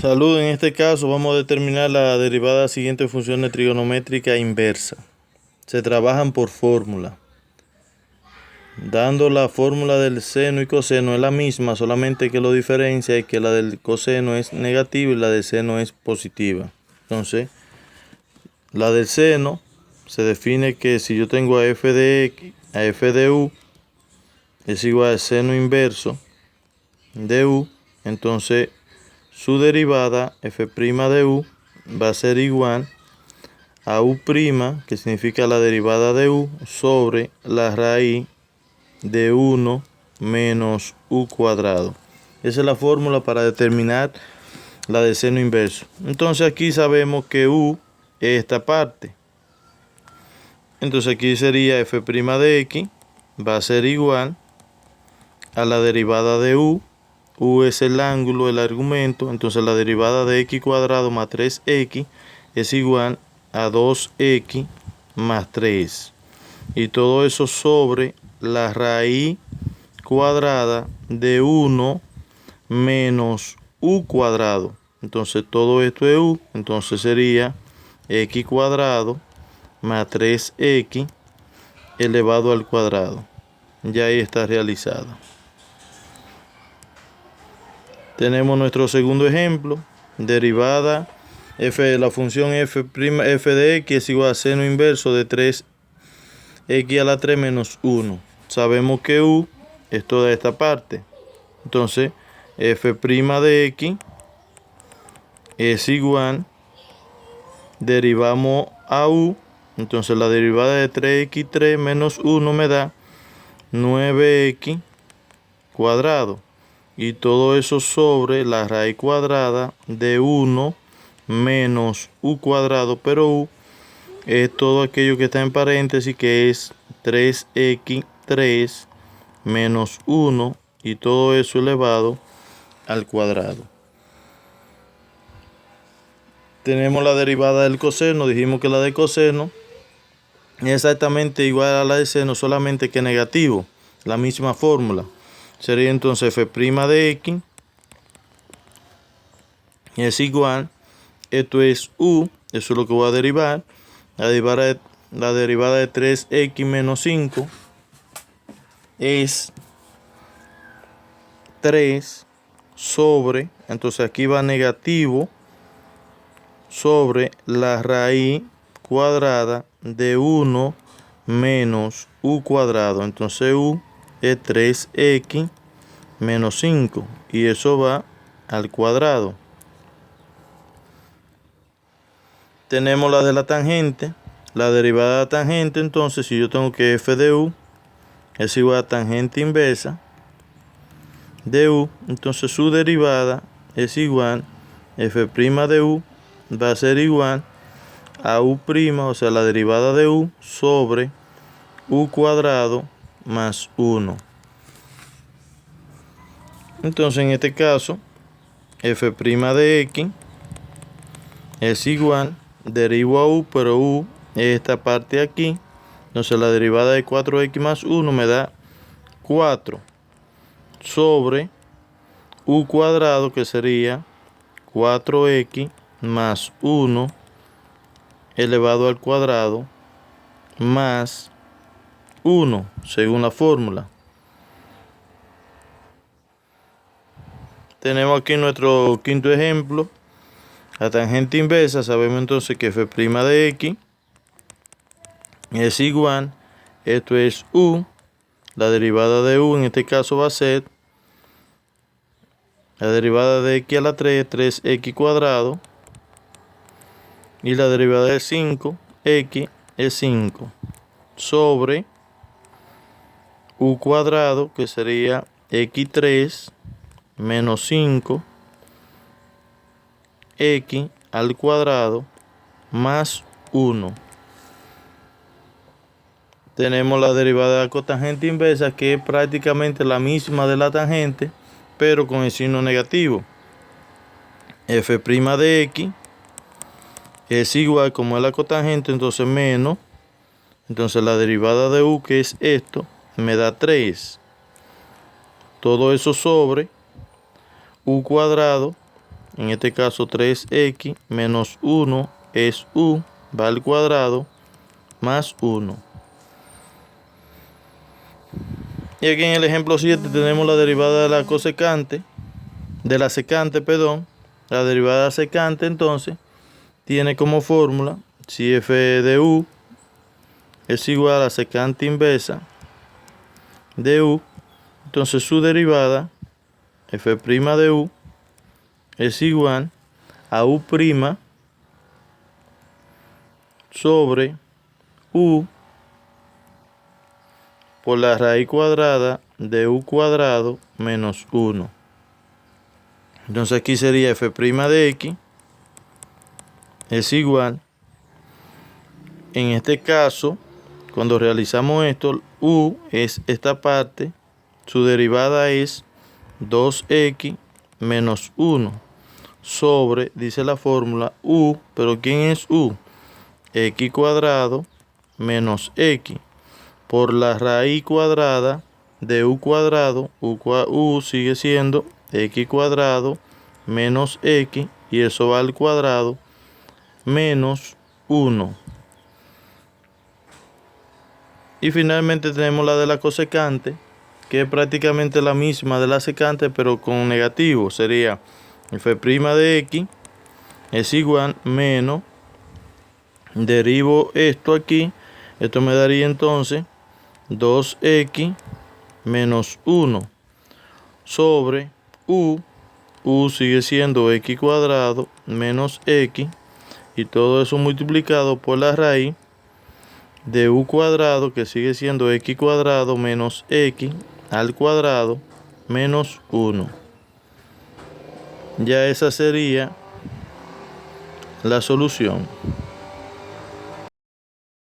Salud, en este caso vamos a determinar la derivada de las siguientes funciones trigonométricas inversas. Se trabajan por fórmula. Dando la fórmula del seno y coseno es la misma, solamente que lo diferencia es que la del coseno es negativa y la del seno es positiva. Entonces, la del seno se define que si yo tengo a f de x, a f de u es igual al seno inverso de u, entonces su derivada f' de u va a ser igual a u', que significa la derivada de u, sobre la raíz de 1 menos u cuadrado. Esa es la fórmula para determinar la de seno inverso. Entonces aquí sabemos que u es esta parte. Entonces aquí sería f' de x va a ser igual a la derivada de u. U es el ángulo, el argumento. Entonces la derivada de x cuadrado más 3x es igual a 2x más 3. Y todo eso sobre la raíz cuadrada de 1 menos u cuadrado. Entonces todo esto es u. Entonces sería x cuadrado más 3x elevado al cuadrado. Ya ahí está realizado. Tenemos nuestro segundo ejemplo. Derivada la función f' de x es igual a seno inverso de 3x a la 3 menos 1. Sabemos que u es toda esta parte. Entonces, f' de x es igual, derivamos a u. Entonces, la derivada de 3x3 menos 1 me da 9x cuadrado. Y todo eso sobre la raíz cuadrada de 1 menos u cuadrado, pero u es todo aquello que está en paréntesis, que es 3x3 menos 1, y todo eso elevado al cuadrado. Tenemos la derivada del coseno. Dijimos que la de coseno es exactamente igual a la de seno, solamente que negativo, la misma fórmula. Sería entonces f' de x es igual, esto es u, eso es lo que voy a derivar. La derivada de 3x menos 5 es 3 sobre, entonces aquí va negativo, sobre la raíz cuadrada de 1 menos u cuadrado. Entonces u es 3x menos 5 y eso va al cuadrado. Tenemos la de la tangente. La derivada de la tangente, entonces si yo tengo que f de u es igual a tangente inversa de u, entonces su derivada es igual, f' de u va a ser igual a u', o sea la derivada de u sobre u cuadrado más 1. Entonces en este caso f' de x es igual, derivo a u, pero u es esta parte aquí. Entonces la derivada de 4x más 1 me da 4 sobre u cuadrado, que sería 4x más 1 elevado al cuadrado más 1, según la fórmula. Tenemos aquí nuestro quinto ejemplo. La tangente inversa, sabemos entonces que f' de x es igual, esto es u, la derivada de u en este caso va a ser la derivada de x a la 3, 3x cuadrado, y la derivada de 5, x es 5, sobre u cuadrado, que sería x3 menos 5, x al cuadrado más 1. Tenemos la derivada de la cotangente inversa, que es prácticamente la misma de la tangente, pero con el signo negativo. F' de x es igual, como es la cotangente, entonces menos. Entonces la derivada de u, que es esto, me da 3. Todo eso sobre u cuadrado en este caso 3x menos 1 es u, va al cuadrado, más 1. Y aquí en el ejemplo 7 tenemos la derivada de la cosecante, de la secante, perdón. La derivada de la secante entonces tiene como fórmula, si f de u es igual a secante inversa de u, entonces su derivada, f' de u, es igual a u' sobre u por la raíz cuadrada de u cuadrado menos 1. Entonces aquí sería f' de x es igual, en este caso, cuando realizamos esto, u es esta parte, su derivada es 2x menos 1 sobre, dice la fórmula, u, pero ¿quién es u? X cuadrado menos x por la raíz cuadrada de u cuadrado, u sigue siendo x cuadrado menos x, y eso va al cuadrado, menos 1. Y finalmente tenemos la de la cosecante, que es prácticamente la misma de la secante, pero con negativo. Sería f' de x es igual menos, derivo esto aquí, esto me daría entonces 2x menos 1 sobre u sigue siendo x cuadrado menos x, y todo eso multiplicado por la raíz de u cuadrado, que sigue siendo x cuadrado menos x al cuadrado menos 1. Ya esa sería la solución.